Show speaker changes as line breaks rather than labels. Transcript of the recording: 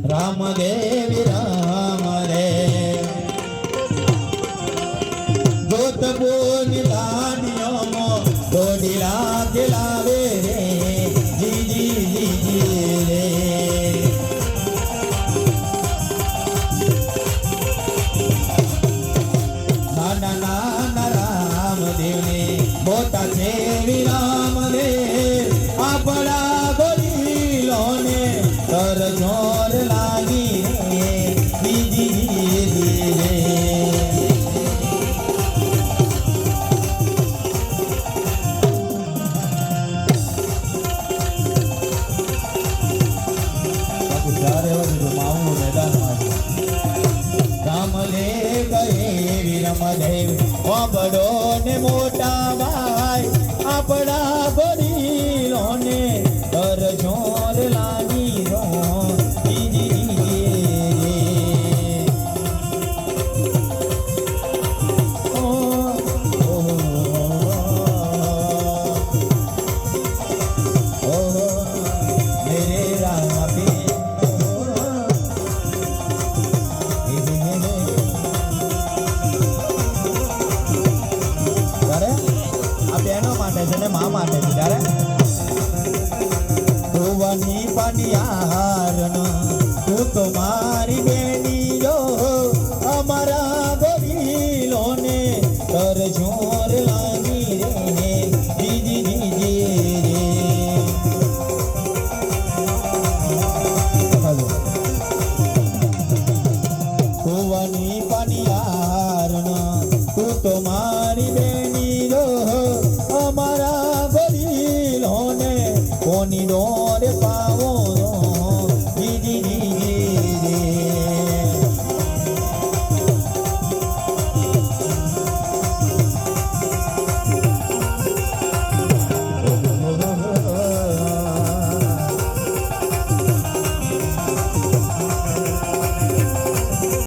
રામ દેવી રામ રે ગોત બોની લાડીઓમાં દોડી લાગે લાવે રે જી રે નાના નાના રામ દેવને મોટા છે રામ દેવ આપણા ગોરીલોને તર જોર લાગી રે બીજી રે બડો ને મોટા ભાઈ આપણા ગોરીલોને તર જોર લાગી રો તું તો મારી બેની જો અમારા ગોરીલોને તર જોર લાગી રે બીજી કુવાની પાનિયારના તું તો મારી બેની જો અમારા ગોરીલોને કોની ડોરે